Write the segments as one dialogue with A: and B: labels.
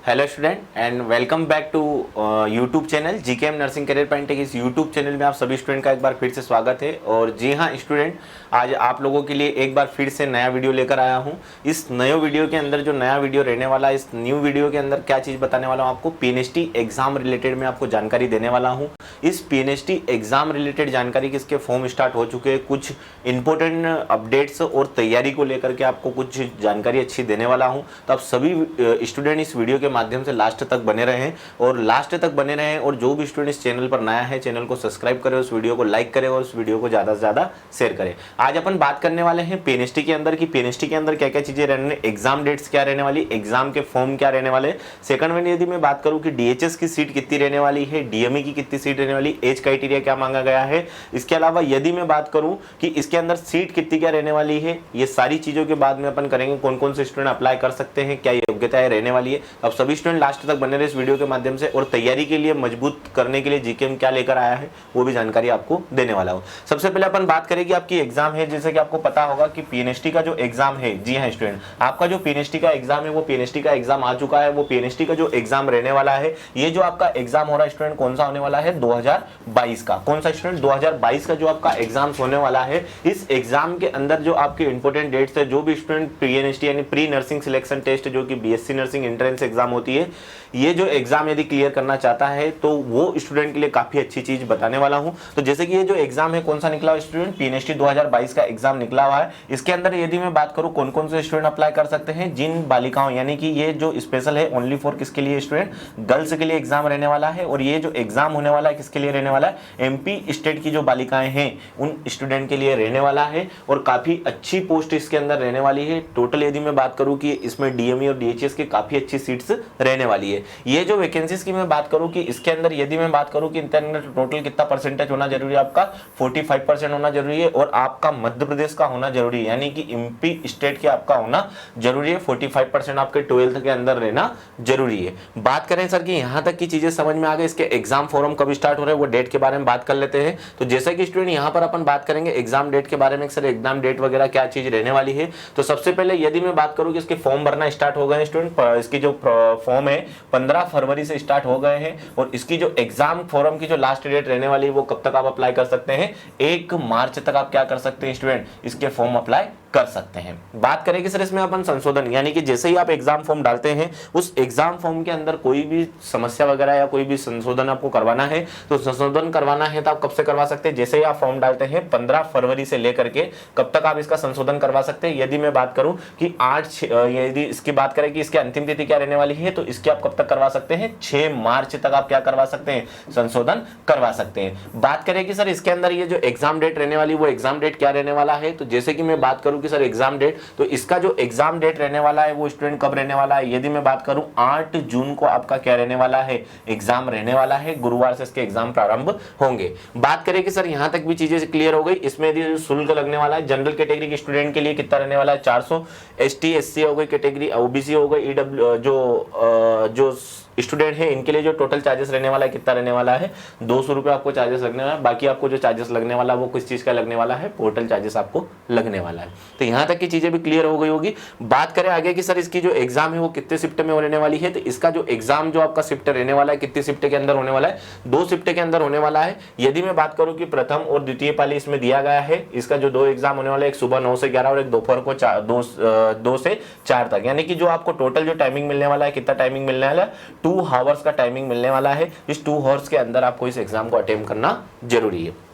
A: Hello student and welcome back to YouTube channel GKM nursing career point. इस YouTube channel में आप सभी student का एक बार फिर से स्वागत है। और जी हाँ स्टूडेंट, आज आप लोगों के लिए एक बार फिर से नया वीडियो लेकर आया हूँ। इस नए वीडियो के अंदर जो नया वीडियो रहने वाला है, इस न्यू वीडियो के अंदर क्या चीज़ बताने वाला हूँ आपको, पीएनएसटी एग्जाम रिलेटेड में आपको जानकारी देने वाला हूँ। इस पीएनएसटी एग्जाम रिलेटेड जानकारी किसके फॉर्म स्टार्ट हो चुके हैं, कुछ इंपॉर्टेंट अपडेट्स और तैयारी को लेकर के आपको कुछ जानकारी अच्छी देने वाला हूँ। तो आप सभी स्टूडेंट इस वीडियो के माध्यम से लास्ट तक बने रहें और लास्ट तक बने रहें। और जो भी स्टूडेंट इस चैनल पर नया है, चैनल को सब्सक्राइब करें, उस वीडियो को लाइक करें और उस वीडियो को ज़्यादा से ज़्यादा शेयर करें। आज अपन बात करने वाले हैं पीएनएसटी के अंदर कि पीएनएसटी के अंदर क्या क्या चीज़ें रहने, एग्जाम डेट्स क्या रहने वाली, एग्जाम के फॉर्म क्या रहने वाले। सेकंड में यदि मैं बात करूँ कि डीएचएस की सीट कितनी रहने वाली है, डीएमई की कितनी सीट रहने वाली, एज क्राइटेरिया क्या मांगा गया है। इसके अलावा यदि मैं बात करूँ कि इसके अंदर सीट कितनी क्या रहने वाली है, ये सारी चीज़ों के बाद में अपन करेंगे। कौन कौन से स्टूडेंट अप्लाई कर सकते हैं, क्या योग्यताएं रहने वाली है। अब सभी स्टूडेंट लास्ट तक बने रहे इस वीडियो के माध्यम से। और तैयारी के लिए मजबूत करने के लिए जीकेएम क्या लेकर आया है वो भी जानकारी आपको देने वाला हूं। सबसे पहले अपन बात करें कि आपकी एग्जाम है, जैसे कि आपको पता होगा कि पीएनएसटी का जो एग्जाम है, जी हाँ स्टूडेंट, आपका जो पीएनएसटी का एग्जाम है वो पीएनएसटी का एग्जाम आ चुका है। वो पीएनएसटी का जो एग्जाम रहने वाला है, ये जो आपका एग्जाम हो रहा है स्टूडेंट, कौन सा होने वाला है, 2022 का। कौन सा स्टूडेंट, 2022 का जो आपका एग्जाम होने वाला है। इस एग्जाम के अंदर जो आपके इंपोर्टेंट डेट्स है, जो भी स्टूडेंट पीएनएसटी यानी प्री नर्सिंग सिलेक्शन टेस्ट, जो कि बीएससी नर्सिंग एंट्रेंस एग्जाम होती है, ये जो एग्जाम यदि क्लियर करना चाहता है तो वो स्टूडेंट के लिए काफी अच्छी चीज बताने वाला हूं। तो जैसे कि ये जो एग्जाम है कौन सा निकला हुआ स्टूडेंट, पीएनएसटी 2022 का एग्जाम निकला हुआ है। इसके अंदर यदि मैं बात करूं कौन कौन से स्टूडेंट अप्लाई कर सकते हैं, जिन बालिकाओं, यानी कि ये जो स्पेशल है ओनली फॉर किसके लिए स्टूडेंट, गर्ल्स के लिए एग्जाम रहने वाला है। और ये जो एग्जाम होने वाला है किसके लिए रहने वाला है, एमपी स्टेट की जो बालिकाएं हैं उन स्टूडेंट के लिए रहने वाला है। और काफी अच्छी पोस्ट इसके अंदर रहने वाली है। टोटल यदि मैं बात करूं कि इसमें डीएमई और डीएचएस की काफी अच्छी सीट्स रहने वाली है। ये जो वैकेंसीज की मैं बात करूं कि इसके अंदर यदि मैं बात करूं कि टोटल कितना परसेंटेज होना जरूरी है, आपका 45% होना जरूरी है। और आपका मध्य प्रदेश का होना जरूरी है, यानी कि एमपी स्टेट के आपका होना जरूरी है। 45% आपके 12th के अंदर रहना जरूरी है। बात करें सर कि यहां तक की चीजें समझ में आ गई। इसके एग्जाम फॉर्म कब स्टार्ट हो रहे हैं वो डेट के बारे में बात कर लेते हैं। तो जैसे कि स्टूडेंट यहां पर अपन बात करेंगे एग्जाम डेट के बारे में, सर एग्जाम डेट वगैरह क्या चीज रहने वाली है। तो सबसे पहले यदि मैं बात करूं कि इसके फॉर्म भरना स्टार्ट हो गए स्टूडेंट, इसकी जो फॉर्म है 15 फरवरी से स्टार्ट हो गए हैं। और इसकी जो एग्जाम फॉर्म की जो लास्ट डेट रहने वाली है वो कब तक आप अप्लाई कर सकते हैं, 1 मार्च तक आप क्या कर सकते हैं स्टूडेंट, इसके फॉर्म अप्लाई कर सकते हैं। बात करें कि सर इसमें अपन संशोधन, यानी कि जैसे ही आप एग्जाम फॉर्म डालते हैं उस एग्जाम फॉर्म के अंदर कोई भी समस्या वगैरह या कोई भी संशोधन आपको करवाना है, तो संशोधन करवाना है तो आप कब से करवा सकते हैं, जैसे ही आप फॉर्म डालते हैं 15 फरवरी से लेकर के कब तक आप इसका संशोधन करवा सकते हैं। यदि मैं बात करूं कि 8 यदि इसकी बात करें कि इसकी अंतिम तिथि क्या रहने वाली है, तो इसकी आप कब तक करवा सकते हैं, 6 मार्च तक आप क्या करवा सकते हैं, संशोधन करवा सकते हैं। बात करें कि सर इसके अंदर ये जो एग्जाम डेट रहने वाली वो एग्जाम डेट क्या रहने वाला है, तो जैसे कि मैं बात करूं कि सर एग्जाम डेट, तो इसका जो एग्जाम डेट रहने वाला है वो स्टूडेंट कब रहने वाला है, यदि मैं बात करूं 8 जून को आपका क्या रहने वाला है, एग्जाम रहने वाला है। गुरुवार से इसके एग्जाम प्रारंभ होंगे। बात करें कि सर यहां तक भी चीजें क्लियर हो गई। इसमें यदि शुल्क लगने वाला है, जनरल कैटेगरी के स्टूडेंट के लिए कितना रहने वाला है, 400, एसटी एससी हो गई कैटेगरी, ओबीसी हो गई, ईडब्ल्यू जो स्टूडेंट है इनके लिए जो टोटल चार्जेस रहने वाला है कितना रहने वाला है, 200 रुपये आपको चार्जेस लगने वाला है। बाकी आपको जो चार्जेस लगने वाला है वो किस चीज का लगने वाला है, पोर्टल चार्जेस आपको लगने वाला है। तो यहाँ तक की चीजें भी क्लियर हो गई होगी। बात करें आगे कि सर इसकी जो एग्जाम है वो कितने शिफ्ट में होने वाली है, तो इसका जो एग्जाम जो आपका शिफ्ट रहने वाला है कितनी शिफ्ट के अंदर होने वाला है, 2 शिफ्ट के अंदर होने वाला है। यदि मैं बात करूं कि प्रथम और द्वितीय पाली इसमें दिया गया है, इसका जो 2 एग्जाम होने वाला है, एक सुबह 9 से 11 और एक दोपहर को 2 से 4 तक, यानी कि जो आपको टोटल जो टाइमिंग मिलने वाला है, कितना टाइमिंग मिलने वाला है, 2 आवर्स का टाइमिंग मिलने वाला है। इस 2 आवर्स के अंदर आपको इस एग्जाम को अटेम्प्ट करना जरूरी है।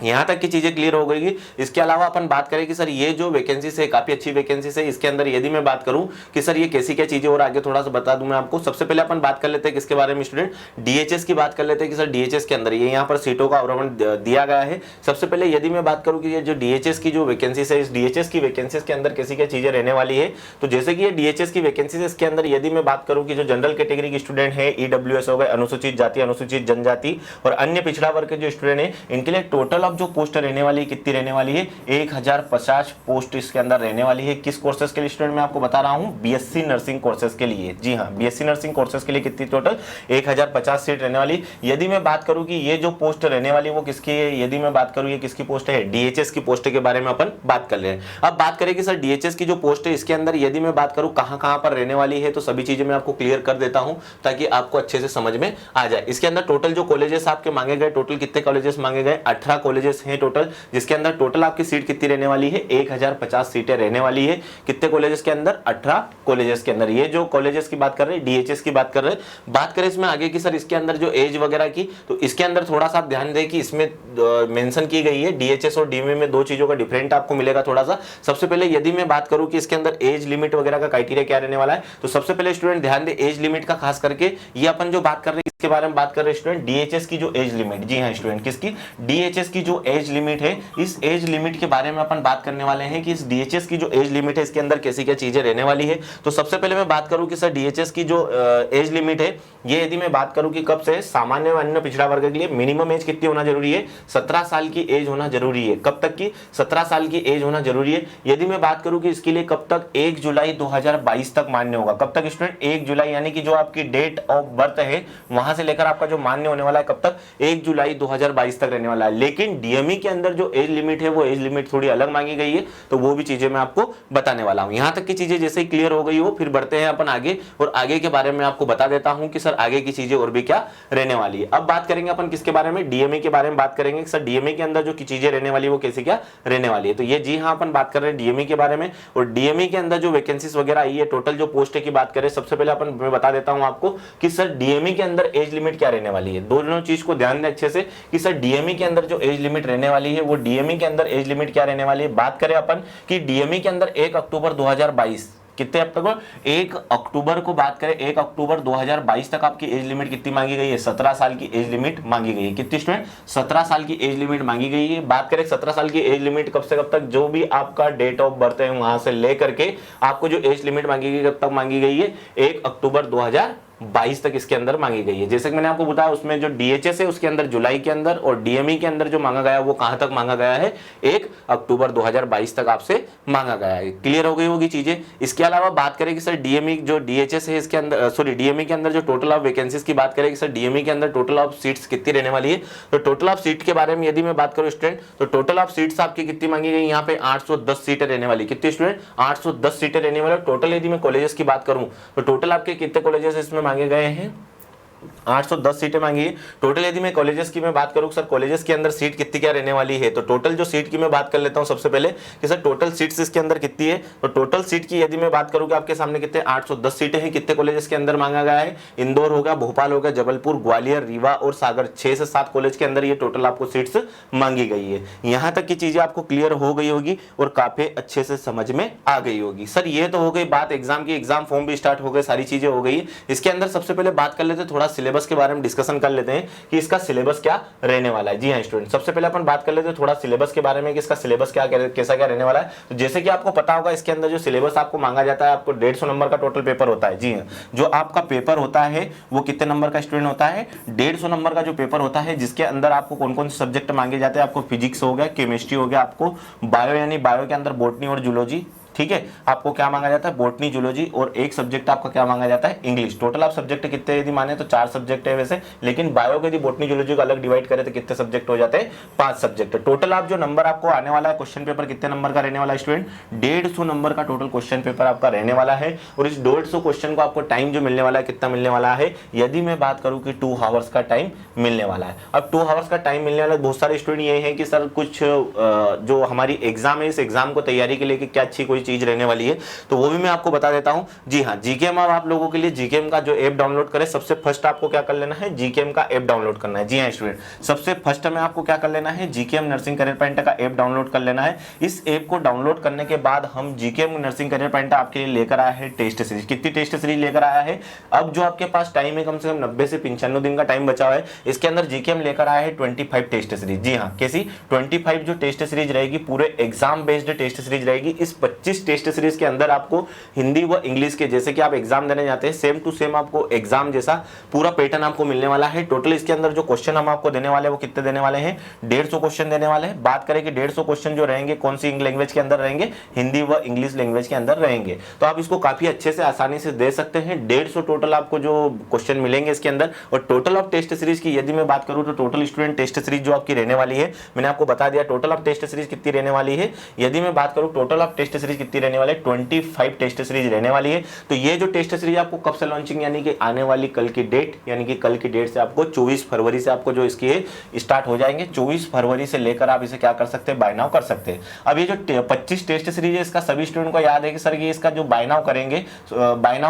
A: यहां तक की चीजें क्लियर हो गई। इसके अलावा अपन बात करें कि सर ये जो वैकेंसी है काफी अच्छी वैकेंसी है। इसके अंदर यदि मैं बात करूं कि सर ये कैसी क्या चीजें, और आगे थोड़ा सा बता दूं मैं आपको। सबसे पहले अपन बात कर लेते हैं किसके बारे में स्टूडेंट, डीएचएस की बात कर लेते हैं कि सर डीएचएस के अंदर ये यहाँ पर सीटों का आवरण दिया गया है। सबसे पहले यदि मैं बात करूं कि ये जो डीएचएस की जो वैकेंसी है, इस डीएचएस की वैकेंसीज के अंदर कैसी क्या चीजें रहने वाली है, तो जैसे कि ये डीएचएस की वैकेंसी है, इसके अंदर यदि मैं बात करूं कि जो जनरल कैटेगरी के स्टूडेंट है, ईडब्ल्यूएस हो गए, अनुसूचित जाति अनुसूचित जनजाति और अन्य पिछड़ा वर्ग के जो स्टूडेंट है, इनके लिए टोटल अब जो पोस्ट रहने वाली है कितनी रहने वाली है, 1050 पोस्ट इसके अंदर रहने वाली है। किस कोर्सेज के लिए स्टूडेंट मैं आपको बता रहा हूँ, बीएससी नर्सिंग कोर्सेज के लिए। जी हाँ, बीएससी नर्सिंग कोर्सेज के लिए कितनी टोटल 1050 सीट रहने वाली। यदि मैं बात करूँ कि ये जो पोस्ट रहने वाली है वो किसकी है, यदि मैं बात करूँ ये किसकी पोस्ट है, डीएचएस की पोस्ट के बारे में अपन बात कर ले रहे हैं। अब बात करें कि सर डीएचएस की जो पोस्ट है इसके अंदर यदि मैं बात करूँ कहाँ कहाँ पर रहने वाली है, तो सभी चीजें मैं आपको क्लियर कर देता हूँ ताकि आपको अच्छे से समझ में आ जाए। इसके अंदर टोटल जो कॉलेजेस आपके मांगे गए, टोटल कितने कॉलेजेस मांगे गए, 18 कॉलेजेस हैं टोटल, जिसके अंदर टोटल आपकी सीट कितनी रहने वाली है, 1050 सीटें रहने वाली है। कितने कॉलेजेस के अंदर, 18 कॉलेजेस के अंदर। ये जो कॉलेजेस की बात कर रहे हैं, डीएचएस की बात कर रहे हैं। बात करें इसमें आगे की सर इसके अंदर जो एज वगैरह की, तो इसके अंदर थोड़ा सा आप ध्यान दें कि इसमें मेंशन की गई है डीएचएस और डीएमए में दो चीजों का डिफरेंट आपको मिलेगा थोड़ा सा। सबसे पहले यदि मैं बात करूं कि इसके अंदर एज लिमिट वगैरह का क्राइटेरिया क्या रहने वाला है, तो सबसे पहले स्टूडेंट ध्यान दे एज लिमिट का, खास करके ये अपन जो बात कर रहे हैं इसके बारे में बात कर रहे हैं स्टूडेंट, डीएचएस की जो एज लिमिट। जी हाँ स्टूडेंट, किसकी, डीएचएस की जो एज लिमिट है, इस एज लिमिट के बारे में अपन बात करने वाले हैं कि इस डीएचएस की जो एज लिमिट है इसके अंदर कैसी क्या चीजें रहने वाली है। तो सबसे पहले मैं बात करूं कि सर डीएचएस की जो एज लिमिट है, ये यदि मैं बात करूं कि कब से, सामान्य व अन्य पिछड़ा वर्ग के लिए मिनिमम एज कितनी होना जरूरी है, 17 साल की एज होना जरूरी है। कब तक की, 17 साल की एज होना जरूरी है। यदि मैं बात करूं कि इसके लिए कब तक, 1 जुलाई 2022 तक मान्य होगा। कब तक स्टूडेंट, 1 जुलाई, यानी कि जो आपकी डेट ऑफ बर्थ है वहां से लेकर आपका जो मान्य होने वाला है कब तक, 1 जुलाई 2022 तक रहने वाला है। लेकिन डीएमई के अंदर जो एज लिमिट है वो एज लिमिट थोड़ी अलग मांगी गई है, तो वो भी चीजें मैं आपको बताने वाला हूं। यहां तक की चीजें जैसे ही क्लियर हो गई हो फिर बढ़ते हैं अपन आगे, और आगे के बारे में आपको बता देता हूं कि सर आगे की चीजें और भी क्या रहने वाली है। अब बात करेंगे अपन किसके बारे में, डीएमई के बारे में बात करेंगे कि सर डीएमई के अंदर जो चीजें रहने वाली है वो कैसे क्या रहने वाली है। तो ये जी हाँ अपन बात कर रहे हैं डीएमई के बारे में, और डीएमई के अंदर जो वैकेंसीज वगैरह आई है, टोटल जो पोस्ट की बात करें, सबसे पहले अपन मैं बता देता हूं आपको कि सर डीएमई के अंदर एज लिमिट क्या रहने वाली है। दोनों चीज को ध्यान दें अच्छे से कि सर डीएमई के अंदर जो एज लिमिट रहने वाली है वो डीएमई के अंदर एज लिमिट क्या रहने वाली है। बात करें अपन कि डीएमई के अंदर 1 अक्टूबर 2022, कितने अब तक, 1 अक्टूबर को बात करें, 1 अक्टूबर 2022 तक आपकी एज लिमिट कितनी मांगी गई है, 17 साल की एज लिमिट मांगी गई है। कितनी स्टूडेंट, 17 साल की एज लिमिट मांगी गई है। बात करें 17 साल की एज लिमिट कब से कब तक, जो भी आपका डेट ऑफ बर्थ है वहां से लेकर के आपको जो एज लिमिट मांगी गई कब तक मांगी गई है, 1 अक्टूबर 2022 तक इसके अंदर मांगी गई है। जैसे कि मैंने आपको बताया उसमें जो डीएचएस है उसके अंदर जुलाई के अंदर, और डीएमई के अंदर जो मांगा गया वो कहां तक मांगा गया है, 1 अक्टूबर 2022 तक आपसे मांगा गया है। क्लियर हो गई होगी चीजें। इसके अलावा बात करें कि सर डीएमई जो डीएचएस है इसके अंदर, सॉरी डीएमई के अंदर जो टोटल ऑफ वैकेंसीज की बात करें कि सर डीएमई के अंदर टोटल ऑफ सीट्स कितनी रहने वाली है, तो टोटल ऑफ सीट के बारे में यदि मैं बात करूं स्टूडेंट, तो टोटल ऑफ सीट्स आपकी कितनी मांगी गई, यहाँ पे 810 सीटें रहने वाली। कितनी स्टूडेंट, 810 सीटें रहने वाली। टोटल यदि मैं कॉलेजेस की बात करूं तो टोटल आपके कितने कॉलेजेस इसमें मांगे गए हैं, 810 सीटें मांगी है टोटल। यदि मैं कॉलेजेस की मैं बात करूं सर कॉलेजेस के अंदर सीट कितनी क्या रहने वाली है, तो टोटल जो सीट की मैं बात कर लेता हूं सबसे पहले कि सर टोटल सीट्स इसके अंदर कितनी है। तो टोटल सीट की यदि मैं बात करूं कि आपके सामने कितने 810 सीटें हैं। कितने कॉलेजेस के अंदर मांगा गया है, इंदौर हो गया, भोपाल हो गया, जबलपुर, ग्वालियर, रीवा और सागर, 6 से 7 कॉलेज के अंदर ये टोटल आपको सीट्स मांगी गई है। यहां तक की चीजें आपको क्लियर हो गई होगी और काफी अच्छे से समझ में आ गई होगी। सर ये तो हो गई बात एग्जाम की, एग्जाम फॉर्म भी स्टार्ट हो गए, सारी चीजें हो गई। इसके अंदर सबसे पहले बात कर लेते हैं थोड़ा सिलेबस के बारे में, डिस्कशन कर लेते हैं कि इसका सिलेबस क्या रहने वाला है। जी हाँ स्टूडेंट, सबसे पहले अपन बात कर लेते हैं थोड़ा सिलेबस के बारे में कि इसका सिलेबस क्या कैसा क्या रहने वाला है। तो जैसे कि आपको पता होगा इसके अंदर जो सिलेबस आपको मांगा जाता है, आपको 150 नंबर का टोटल पेपर होता है। जी हाँ, जो आपका पेपर होता है वो कितने नंबर का स्टूडेंट होता है, 150 नंबर का जो पेपर होता है, जिसके अंदर आपको कौन कौन से सब्जेक्ट मांगे जाते हैं। आपको फिजिक्स हो गया, केमिस्ट्री हो गया, आपको बायो यानी बायो के अंदर बॉटनी और जूलॉजी, ठीक है, आपको क्या मांगा जाता है, बॉटनी, जूलॉजी, और एक सब्जेक्ट आपका क्या मांगा जाता है, इंग्लिश। टोटल आप सब्जेक्ट कितने यदि माने तो 4 सब्जेक्ट है वैसे, लेकिन बायो के यदि बॉटनी जूलॉजी को अलग डिवाइड करें तो कितने सब्जेक्ट हो जाते हैं, 5 सब्जेक्ट। टोटल आप जो नंबर आपको आने वाला है क्वेश्चन पेपर कितने नंबर का रहने वाला है स्टूडेंट, 150 नंबर का टोटल क्वेश्चन पेपर आपका रहने वाला है। और इस 150 क्वेश्चन को आपको टाइम जो मिलने वाला है कितना मिलने वाला है, यदि मैं बात करूं कि 2 आवर्स का टाइम मिलने वाला है। अब 2 आवर्स का टाइम मिलने वाला है, बहुत सारे स्टूडेंट ये है कि सर कुछ जो हमारी एग्जाम है इस एग्जाम को तैयारी के लिए क्या अच्छी कोई चीज रहने वाली है, तो वो भी मैं आपको बता देता हूं। जी हां, जीकेएम आप लोगों के लिए जीकेएम का जो ऐप डाउनलोड करें, सबसे फर्स्ट आपको क्या कर लेना है, जीकेएम का ऐप डाउनलोड करना है। जी हां स्टूडेंट, सबसे फर्स्ट में आपको क्या कर लेना है, जीकेएम नर्सिंग करियर पॉइंट का ऐप डाउनलोड कर लेना है। इस ऐप को डाउनलोड करने के बाद हम जीकेएम नर्सिंग करियर पॉइंट आपके लिए लेकर आया है टेस्ट सीरीज। कितनी टेस्ट सीरीज लेकर आया है, अब जो आपके पास टाइम है कम से कम 90 से 95 दिन का टाइम बचा हुआ है, इसके अंदर जीकेएम लेकर आया है 25 टेस्ट सीरीज। जी हां, कैसी 25 जो टेस्ट सीरीज रहेगी, पूरे एग्जाम बेस्ड टेस्ट सीरीज रहेगी। इस 25 25 टेस्ट सीरीज के अंदर आपको हिंदी व इंग्लिश के जैसे कि आप एग्जाम देने जाते हैं सेम टू सेम आपको एग्जाम जैसा पूरा पैटर्न आपको मिलने वाला है। टोटल इसके अंदर जो क्वेश्चन हम आपको देने वाले हैं वो कितने देने वाले हैं, 150 क्वेश्चन देने वाले हैं। बात करें कि 150 क्वेश्चन जो रहेंगे कौन सी लैंग्वेज के अंदर रहेंगे, हिंदी व इंग्लिश लैंग्वेज के अंदर रहेंगे। तो आप इसको काफी अच्छे से आसानी से दे सकते हैं। 150 टोटल आपको जो क्वेश्चन मिलेंगे इसके अंदर। और टोटल ऑफ टेस्ट सीरीज की यदि मैं बात करूं तो टोटल स्टूडेंट टेस्ट सीरीज जो आपकी रहने वाली है, मैंने आपको बता दिया टोटल ऑफ टेस्ट सीरीज कितनी रहने वाली है। यदि मैं बात करूं टोटल ऑफ टेस्ट सीरीज कितनी रहने वाली है, 25 टेस्ट सीरीज रहने वाली है। तो ये जो टेस्ट सीरीज आपको कब से लॉन्चिंग यानी कि आने वाली कल की डेट, यानी कि कल की डेट से आपको 24 फरवरी से आपको जो इसकी स्टार्ट हो जाएंगे। 24 फरवरी से लेकर आप इसे क्या कर सकते हैं, बाय नाउ कर सकते हैं। अब ये जो 25 टेस्ट सीरीज है इसका सभी स्टूडेंट को याद है कि सर ये इसका जो बाय नाउ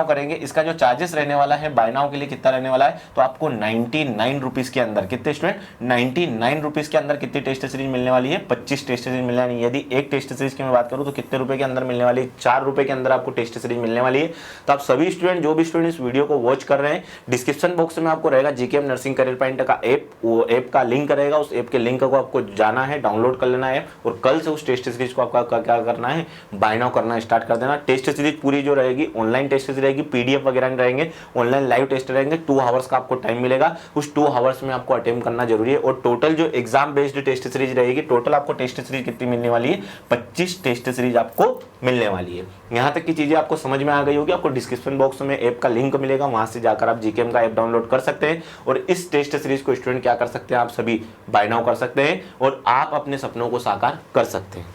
A: करेंगे इसका जो चार्जेस रहने वाला है बाय नाउ के लिए कितना रहने वाला है, तो आपको 99 रुपीज के अंदर कितने स्टूडेंट 99 रुपीज के अंदर कितनी टेस्ट सीरीज मिलने वाली है, 25 टेस्ट सीरीज मिलने वाली है। यदि एक टेस्ट सीरीज की मैं बात करूं तो कितने रुपए के अंदर मिलने वाली है, 4 रुपए के अंदर आपको टेस्ट सीरीज मिलने वाली है। तो आप सभी स्टूडेंट जो भी स्टूडेंट इस वीडियो को वॉच कर रहे हैं, डिस्क्रिप्शन बॉक्स में आपको रहेगा जीकेएम नर्सिंग करियर पॉइंट का ऐप, वो ऐप का लिंक रहेगा। उस ऐप के लिंक को आपको जाना है, डाउनलोड कर लेना है और कल से उस टेस्ट सीरीज को आपका क्या करना है, बाय नाउ करना स्टार्ट कर देना। टेस्ट सीरीज पूरी जो रहेगी ऑनलाइन टेस्ट सीरीज रहेगी, पीडीएफ वगैरह नहीं रहेंगे, ऑनलाइन लाइव टेस्ट रहेंगे। 2 आवर्स का आपको टाइम मिलेगा, उस 2 आवर्स में आपको अटेम्प्ट करना जरूरी है। और टोटल जो एग्जाम बेस्ड टेस्ट सीरीज रहेगी, टोटल आपको टेस्ट सीरीज कितनी मिलने वाली है, 25 टेस्ट सीरीज आपको मिलने वाली है। यहां तक की चीजें आपको समझ में आ गई होगी। आपको डिस्क्रिप्शन बॉक्स में ऐप का लिंक मिलेगा, वहां से जाकर आप जीकेएम का ऐप डाउनलोड कर सकते हैं और इस टेस्ट सीरीज को स्टूडेंट क्या कर सकते हैं, आप सभी बाय नाउ कर सकते हैं और आप अपने सपनों को साकार कर सकते हैं।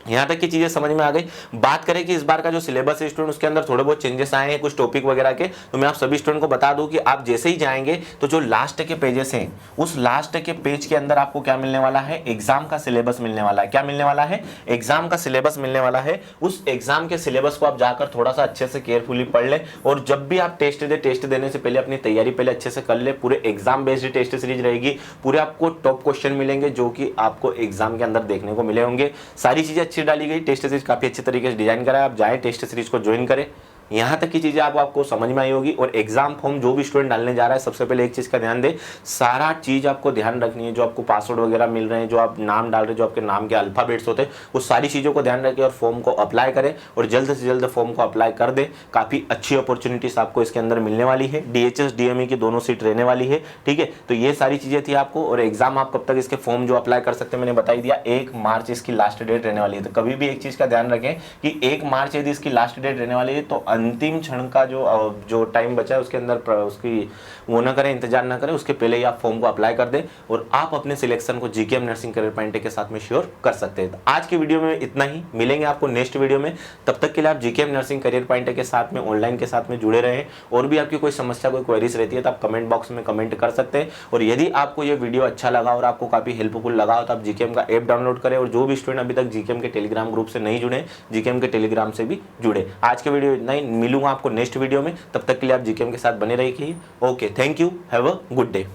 A: यहाँ तक की चीजें समझ में आ गई। बात करें कि इस बार का जो सिलेबस है स्टूडेंट उसके अंदर थोड़े बहुत चेंजेस आए हैं कुछ टॉपिक वगैरह के, तो मैं आप सभी स्टूडेंट को बता दूं कि आप जैसे ही जाएंगे तो जो लास्ट के पेजेस हैं उस लास्ट के पेज के अंदर आपको क्या मिलने वाला है, एग्जाम का सिलेबस मिलने वाला है। क्या मिलने वाला है, एग्जाम का सिलेबस मिलने वाला है। उस एग्जाम के सिलेबस को आप जाकर थोड़ा सा अच्छे से केयरफुली पढ़ लें और जब भी आप टेस्ट देने से पहले अपनी तैयारी पहले अच्छे से कर ले। पूरे एग्जाम बेस्ड टेस्ट सीरीज रहेगी, पूरे आपको टॉप क्वेश्चन मिलेंगे जो कि आपको एग्जाम के अंदर देखने को मिले होंगे। सारी चीजें अच्छी डाली गई, टेस्ट काफी अच्छे तरीके से डिजाइन करा है। आप जाएं टेस्ट सीरीज को ज्वाइन करें। यहां तक की चीजें आपको समझ में आई होगी। और एग्जाम फॉर्म जो भी स्टूडेंट डालने जा रहा है, सबसे पहले एक चीज का ध्यान दे, सारा चीज आपको ध्यान रखनी है। जो आपको पासवर्ड वगैरह मिल रहे हैं, जो आप नाम डाल रहे हैं, जो आपके नाम के अल्फाबेट्स होते हैं, वो सारी चीजों को ध्यान रखें और फॉर्म को अप्लाई करें और जल्द से जल्द फॉर्म को अप्लाई कर दे। काफी अच्छी अपॉर्चुनिटीज आपको इसके अंदर मिलने वाली है। डीएचएस डीएमई की दोनों सीट रहने वाली है, ठीक है। तो ये सारी चीजें थी आपको। और एग्जाम आप कब तक इसके फॉर्म जो अप्लाई कर सकते हैं मैंने बता दिया, 1 मार्च इसकी लास्ट डेट रहने वाली है। तो कभी भी एक चीज का ध्यान रखें कि 1 मार्च यदि इसकी लास्ट डेट रहने वाली है तो अंतिम क्षण का जो टाइम बचा है उसके अंदर उसकी वो ना करें, इंतजार ना करें, उसके पहले ही आप फॉर्म को अप्लाई कर दें और आप अपने सिलेक्शन को जीकेएम नर्सिंग करियर पॉइंट के साथ में श्योर कर सकते हैं। तो आज की वीडियो में इतना ही, मिलेंगे आपको नेक्स्ट वीडियो में। तब तक के लिए आप जीकेएम नर्सिंग करियर पॉइंट के साथ में ऑनलाइन के साथ में जुड़े रहें। और भी आपकी कोई समस्या कोई क्वेरीज रहती है तो आप कमेंट बॉक्स में कमेंट कर सकते हैं। और यदि आपको ये वीडियो अच्छा लगा और आपको काफी हेल्पफुल लगा हो तो आप जीकेएम का ऐप डाउनलोड करें। और जो भी स्टूडेंट अभी तक जीकेएम के टेलीग्राम ग्रुप से नहीं जुड़े, जीकेएम के टेलीग्राम से भी जुड़े। आज के वीडियो इतना ही, मिलूंगा आपको नेक्स्ट वीडियो में। तब तक के लिए आप जीकेएम के साथ बने रहिए। Okay, thank you, have a good day.